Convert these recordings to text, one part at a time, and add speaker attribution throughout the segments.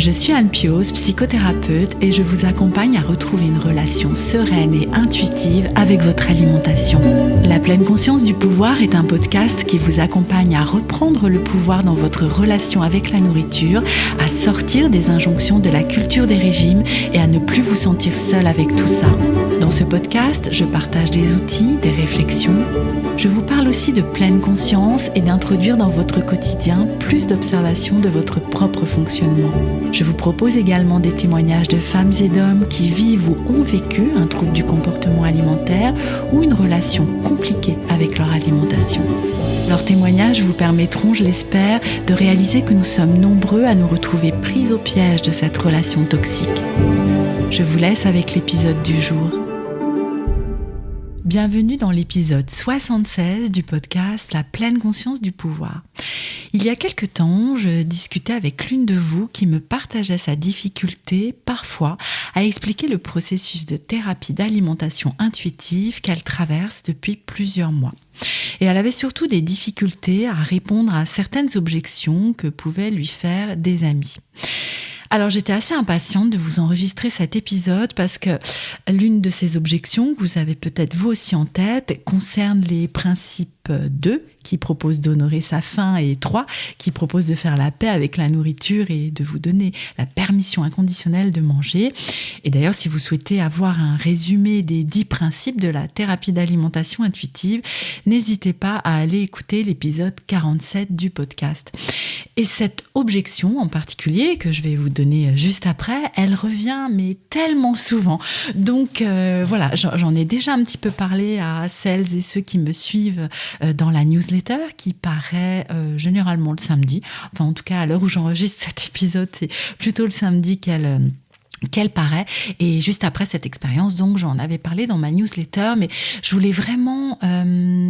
Speaker 1: Je suis Anne Pioz, psychothérapeute et je vous accompagne à retrouver une relation sereine et intuitive avec votre alimentation. La pleine conscience du pouvoir est un podcast qui vous accompagne à reprendre le pouvoir dans votre relation avec la nourriture, à sortir des injonctions de la culture des régimes et à ne plus vous sentir seul avec tout ça. Dans ce podcast, je partage des outils, des réflexions. Je vous parle aussi de pleine conscience et d'introduire dans votre quotidien plus d'observation de votre propre fonctionnement. Je vous propose également des témoignages de femmes et d'hommes qui vivent ou ont vécu un trouble du comportement alimentaire ou une relation compliquée avec leur alimentation. Leurs témoignages vous permettront, je l'espère, de réaliser que nous sommes nombreux à nous retrouver pris au piège de cette relation toxique. Je vous laisse avec l'épisode du jour. Bienvenue dans l'épisode 76 du podcast La pleine conscience du pouvoir. Il y a quelque temps, je discutais avec l'une de vous qui me partageait sa difficulté, parfois, à expliquer le processus de thérapie d'alimentation intuitive qu'elle traverse depuis plusieurs mois. Et elle avait surtout des difficultés à répondre à certaines objections que pouvaient lui faire des amis. Alors j'étais assez impatiente de vous enregistrer cet épisode parce que l'une de ces objections, que vous avez peut-être vous aussi en tête, concerne les principes 2 qui proposent d'honorer sa faim et 3 qui proposent de faire la paix avec la nourriture et de vous donner la permission inconditionnelle de manger. Et d'ailleurs, si vous souhaitez avoir un résumé des 10 principes de la thérapie d'alimentation intuitive, n'hésitez pas à aller écouter l'épisode 47 du podcast. Et cette objection en particulier, que je vais vous donner juste après, elle revient mais tellement souvent. Donc voilà, j'en ai déjà un petit peu parlé à celles et ceux qui me suivent dans la newsletter qui paraît généralement le samedi. Enfin, en tout cas, à l'heure où j'enregistre cet épisode, c'est plutôt le samedi qu'elle paraît. Et juste après cette expérience, donc, j'en avais parlé dans ma newsletter, mais je voulais vraiment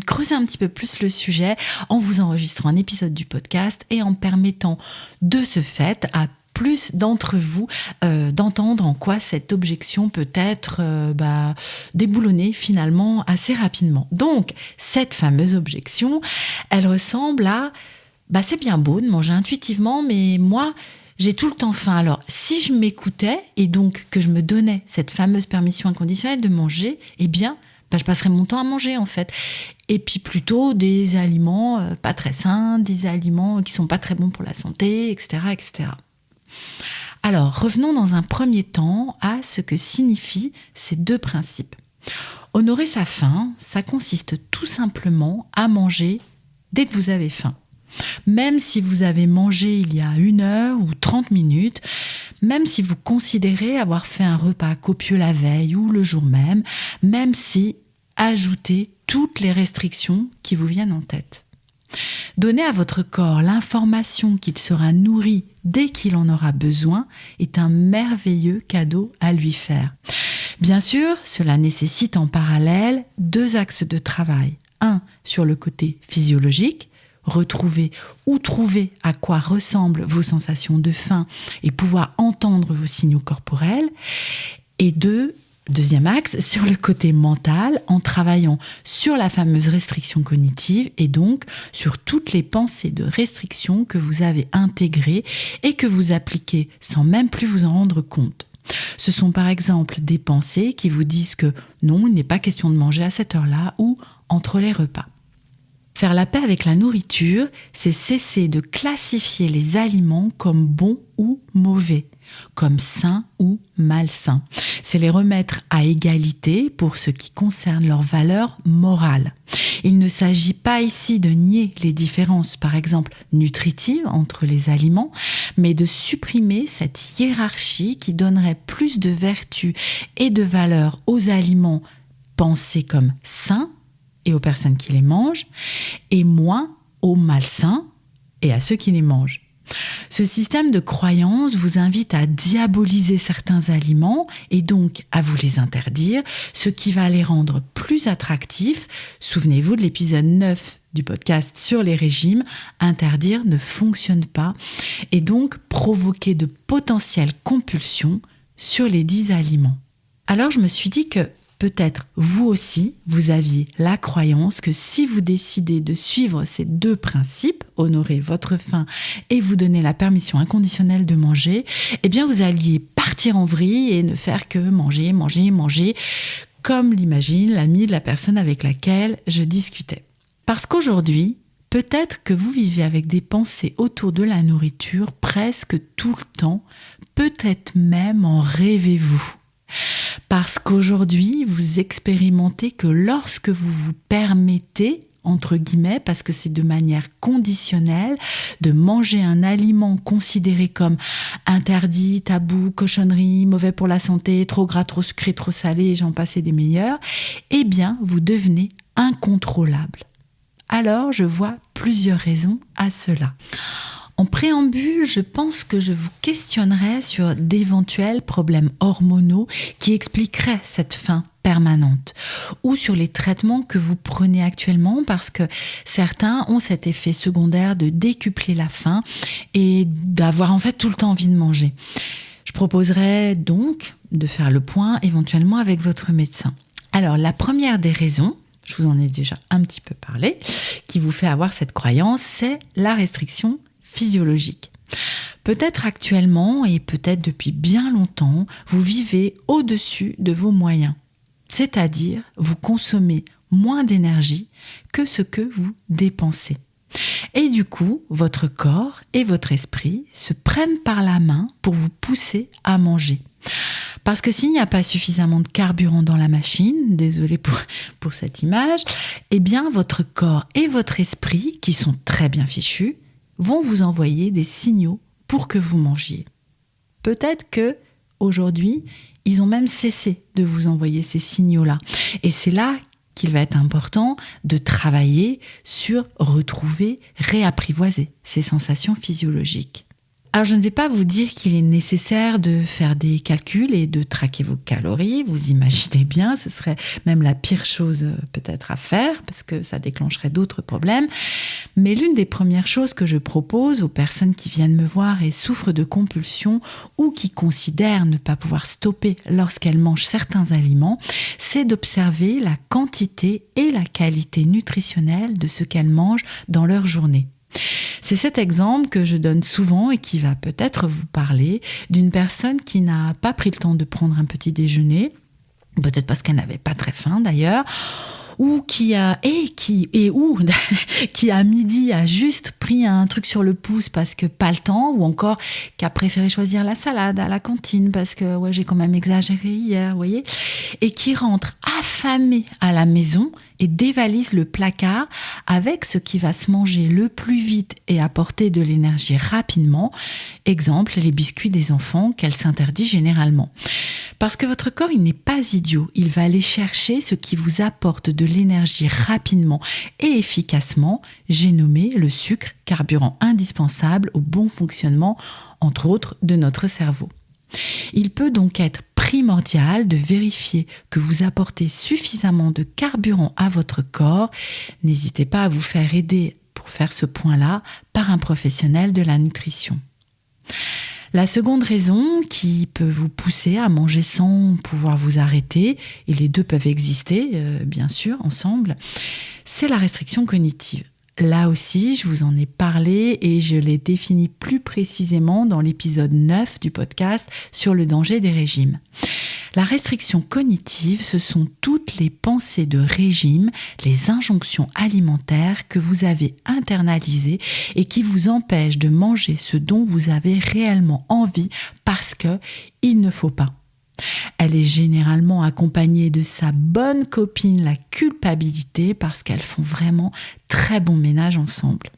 Speaker 1: creuser un petit peu plus le sujet en vous enregistrant un épisode du podcast et en permettant de ce fait à plus d'entre vous d'entendre en quoi cette objection peut être déboulonnée finalement assez rapidement. Donc, cette fameuse objection, elle ressemble à c'est bien beau de manger intuitivement, mais moi, j'ai tout le temps faim. Alors, si je m'écoutais et donc que je me donnais cette fameuse permission inconditionnelle de manger, eh bien, je passerais mon temps à manger en fait. Et puis plutôt des aliments pas très sains, des aliments qui sont pas très bons pour la santé, etc., etc. Alors, revenons dans un premier temps à ce que signifient ces 2 principes. Honorer sa faim, ça consiste tout simplement à manger dès que vous avez faim. Même si vous avez mangé il y a 1 heure ou 30 minutes, même si vous considérez avoir fait un repas copieux la veille ou le jour même si ajoutez toutes les restrictions qui vous viennent en tête. Donner à votre corps l'information qu'il sera nourri dès qu'il en aura besoin est un merveilleux cadeau à lui faire. Bien sûr, cela nécessite en parallèle 2 axes de travail. Un sur le côté physiologique, retrouver ou trouver à quoi ressemblent vos sensations de faim et pouvoir entendre vos signaux corporels. Et 2, deuxième axe, sur le côté mental, en travaillant sur la fameuse restriction cognitive et donc sur toutes les pensées de restriction que vous avez intégrées et que vous appliquez sans même plus vous en rendre compte. Ce sont par exemple des pensées qui vous disent que non, il n'est pas question de manger à cette heure-là ou entre les repas. Faire la paix avec la nourriture, c'est cesser de classifier les aliments comme bons ou mauvais, comme sains ou malsains. C'est les remettre à égalité pour ce qui concerne leur valeur morale. Il ne s'agit pas ici de nier les différences, par exemple nutritives entre les aliments, mais de supprimer cette hiérarchie qui donnerait plus de vertu et de valeur aux aliments pensés comme sains et aux personnes qui les mangent, et moins aux malsains et à ceux qui les mangent. Ce système de croyance vous invite à diaboliser certains aliments et donc à vous les interdire, ce qui va les rendre plus attractifs. Souvenez-vous de l'épisode 9 du podcast sur les régimes, interdire ne fonctionne pas et donc provoquer de potentielles compulsions sur les 10 aliments. Alors je me suis dit que Peut-être vous aussi, vous aviez la croyance que si vous décidez de suivre ces 2 principes, honorer votre faim et vous donner la permission inconditionnelle de manger, eh bien vous alliez partir en vrille et ne faire que manger, manger, manger, comme l'imagine l'ami de la personne avec laquelle je discutais. Parce qu'aujourd'hui, peut-être que vous vivez avec des pensées autour de la nourriture presque tout le temps, peut-être même en rêvez-vous. Parce qu'aujourd'hui, vous expérimentez que lorsque vous vous permettez, entre guillemets, parce que c'est de manière conditionnelle, de manger un aliment considéré comme interdit, tabou, cochonnerie, mauvais pour la santé, trop gras, trop sucré, trop salé, j'en passe et des meilleurs, eh bien, vous devenez incontrôlable. Alors, je vois plusieurs raisons à cela. En préambule, je pense que je vous questionnerai sur d'éventuels problèmes hormonaux qui expliqueraient cette faim permanente ou sur les traitements que vous prenez actuellement parce que certains ont cet effet secondaire de décupler la faim et d'avoir en fait tout le temps envie de manger. Je proposerai donc de faire le point éventuellement avec votre médecin. Alors, la première des raisons, je vous en ai déjà un petit peu parlé, qui vous fait avoir cette croyance, c'est la restriction physiologique. Peut-être actuellement et peut-être depuis bien longtemps, vous vivez au-dessus de vos moyens. C'est-à-dire, vous consommez moins d'énergie que ce que vous dépensez. Et du coup, votre corps et votre esprit se prennent par la main pour vous pousser à manger. Parce que s'il n'y a pas suffisamment de carburant dans la machine, désolé pour cette image, eh bien votre corps et votre esprit, qui sont très bien fichus, vont vous envoyer des signaux pour que vous mangiez. Peut-être que aujourd'hui, ils ont même cessé de vous envoyer ces signaux-là. Et c'est là qu'il va être important de travailler sur retrouver, réapprivoiser ces sensations physiologiques. Alors, je ne vais pas vous dire qu'il est nécessaire de faire des calculs et de traquer vos calories. Vous imaginez bien, ce serait même la pire chose peut-être à faire parce que ça déclencherait d'autres problèmes. Mais l'une des premières choses que je propose aux personnes qui viennent me voir et souffrent de compulsions ou qui considèrent ne pas pouvoir stopper lorsqu'elles mangent certains aliments, c'est d'observer la quantité et la qualité nutritionnelle de ce qu'elles mangent dans leur journée. C'est cet exemple que je donne souvent et qui va peut-être vous parler d'une personne qui n'a pas pris le temps de prendre un petit déjeuner, peut-être parce qu'elle n'avait pas très faim d'ailleurs, ou qui à midi a juste pris un truc sur le pouce parce que pas le temps, ou encore qui a préféré choisir la salade à la cantine parce que ouais, j'ai quand même exagéré hier, vous voyez, et qui rentre affamé à la maison et dévalise le placard avec ce qui va se manger le plus vite et apporter de l'énergie rapidement. Exemple, les biscuits des enfants qu'elle s'interdit généralement. Parce que votre corps, il n'est pas idiot. Il va aller chercher ce qui vous apporte de l'énergie rapidement et efficacement. J'ai nommé le sucre, carburant indispensable au bon fonctionnement, entre autres, de notre cerveau. Il peut donc être primordial de vérifier que vous apportez suffisamment de carburant à votre corps. N'hésitez pas à vous faire aider pour faire ce point-là par un professionnel de la nutrition. La seconde raison qui peut vous pousser à manger sans pouvoir vous arrêter, et les deux peuvent exister, bien sûr, ensemble, c'est la restriction cognitive. Là aussi, je vous en ai parlé et je l'ai défini plus précisément dans l'épisode 9 du podcast sur le danger des régimes. La restriction cognitive, ce sont toutes les pensées de régime, les injonctions alimentaires que vous avez internalisées et qui vous empêchent de manger ce dont vous avez réellement envie parce qu'il ne faut pas. Elle est généralement accompagnée de sa bonne copine, la culpabilité, parce qu'elles font vraiment très bon ménage ensemble.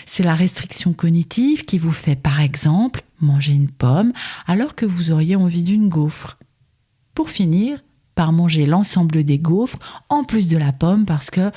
Speaker 1: C'est la restriction cognitive qui vous fait, par exemple, manger une pomme alors que vous auriez envie d'une gaufre. Pour finir, par manger l'ensemble des gaufres, en plus de la pomme, parce que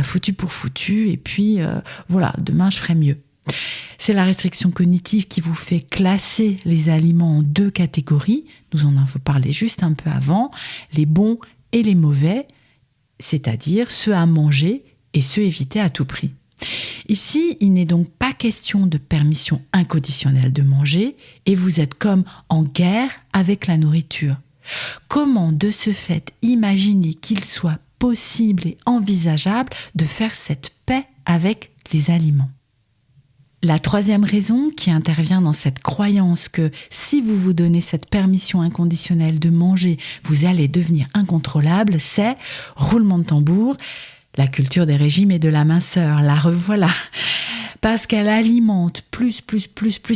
Speaker 1: foutu pour foutu, et puis voilà, demain je ferai mieux. C'est la restriction cognitive qui vous fait classer les aliments en 2 catégories. Nous en avons parlé juste un peu avant, les bons et les mauvais, c'est-à-dire ceux à manger et ceux évités à tout prix. Ici, il n'est donc pas question de permission inconditionnelle de manger et vous êtes comme en guerre avec la nourriture. Comment de ce fait imaginer qu'il soit possible et envisageable de faire cette paix avec les aliments? La troisième raison qui intervient dans cette croyance que si vous vous donnez cette permission inconditionnelle de manger, vous allez devenir incontrôlable, c'est, roulement de tambour, la culture des régimes et de la minceur. La revoilà. Parce qu'elle alimente plus,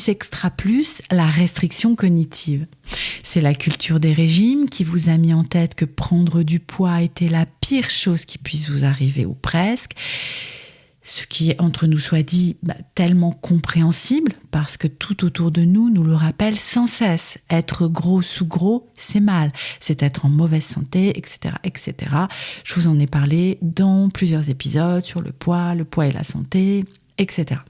Speaker 1: extra plus, la restriction cognitive. C'est la culture des régimes qui vous a mis en tête que prendre du poids était la pire chose qui puisse vous arriver, ou presque. Ce qui est, entre nous soit dit, tellement compréhensible, parce que tout autour de nous nous le rappelle sans cesse. Être gros sous gros, c'est mal. C'est être en mauvaise santé, etc., etc. Je vous en ai parlé dans plusieurs épisodes sur le poids et la santé, etc.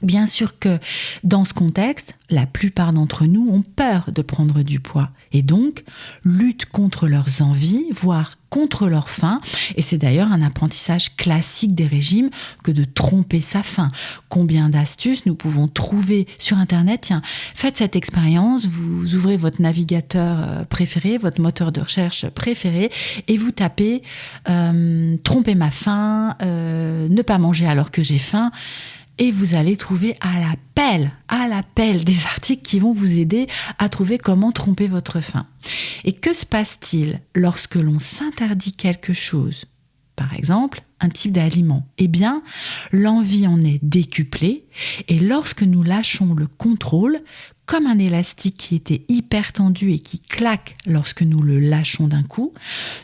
Speaker 1: Bien sûr que dans ce contexte, la plupart d'entre nous ont peur de prendre du poids et donc luttent contre leurs envies, voire contre leur faim. Et c'est d'ailleurs un apprentissage classique des régimes que de tromper sa faim. Combien d'astuces nous pouvons trouver sur Internet? Tiens, faites cette expérience, vous ouvrez votre navigateur préféré, votre moteur de recherche préféré et vous tapez tromper ma faim, ne pas manger alors que j'ai faim. Et vous allez trouver à l'appel des articles qui vont vous aider à trouver comment tromper votre faim. Et que se passe-t-il lorsque l'on s'interdit quelque chose? Par exemple, un type d'aliment. Eh bien, l'envie en est décuplée et lorsque nous lâchons le contrôle, comme un élastique qui était hyper tendu et qui claque lorsque nous le lâchons d'un coup,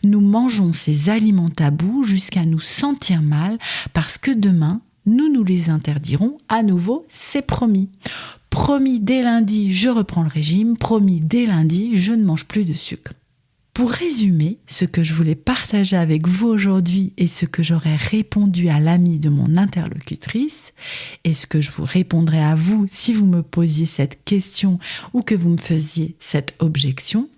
Speaker 1: nous mangeons ces aliments tabous jusqu'à nous sentir mal parce que demain, nous les interdirons à nouveau, c'est promis. Promis, dès lundi, je reprends le régime. Promis, dès lundi, je ne mange plus de sucre. Pour résumer, ce que je voulais partager avec vous aujourd'hui et ce que j'aurais répondu à l'ami de mon interlocutrice et ce que je vous répondrai à vous si vous me posiez cette question ou que vous me faisiez cette objection,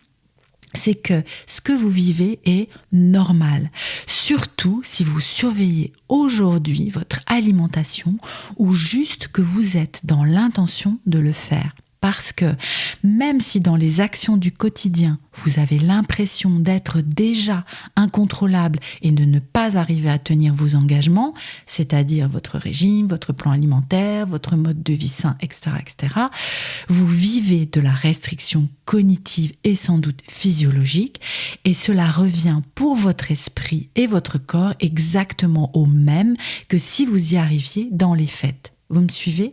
Speaker 1: c'est que ce que vous vivez est normal. Surtout si vous surveillez aujourd'hui votre alimentation ou juste que vous êtes dans l'intention de le faire. Parce que même si dans les actions du quotidien, vous avez l'impression d'être déjà incontrôlable et de ne pas arriver à tenir vos engagements, c'est-à-dire votre régime, votre plan alimentaire, votre mode de vie sain, etc., vous vivez de la restriction cognitive et sans doute physiologique et cela revient pour votre esprit et votre corps exactement au même que si vous y arriviez dans les faits. Vous me suivez ?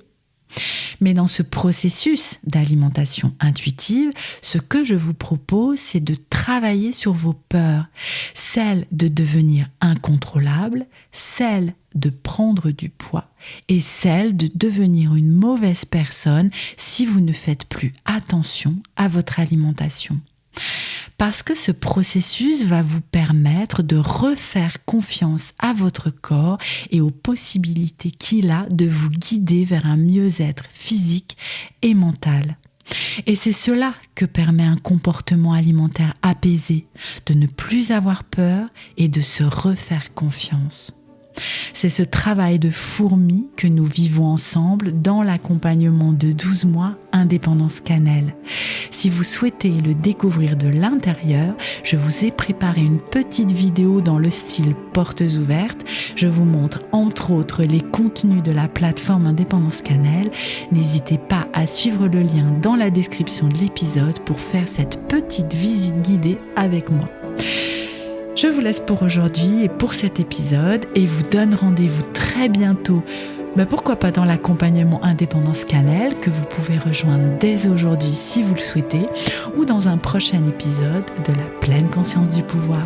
Speaker 1: Mais dans ce processus d'alimentation intuitive, ce que je vous propose, c'est de travailler sur vos peurs, celles de devenir incontrôlable, celles de prendre du poids et celles de devenir une mauvaise personne si vous ne faites plus attention à votre alimentation. Parce que ce processus va vous permettre de refaire confiance à votre corps et aux possibilités qu'il a de vous guider vers un mieux-être physique et mental. Et c'est cela que permet un comportement alimentaire apaisé, de ne plus avoir peur et de se refaire confiance. C'est ce travail de fourmi que nous vivons ensemble dans l'accompagnement de 12 mois Indépendance Cannelle. Si vous souhaitez le découvrir de l'intérieur, je vous ai préparé une petite vidéo dans le style portes ouvertes. Je vous montre entre autres les contenus de la plateforme Indépendance Cannelle. N'hésitez pas à suivre le lien dans la description de l'épisode pour faire cette petite visite guidée avec moi. Je vous laisse pour aujourd'hui et pour cet épisode et vous donne rendez-vous très bientôt. Pourquoi pas dans l'accompagnement Indépendance Cannelle que vous pouvez rejoindre dès aujourd'hui si vous le souhaitez ou dans un prochain épisode de la pleine conscience du pouvoir.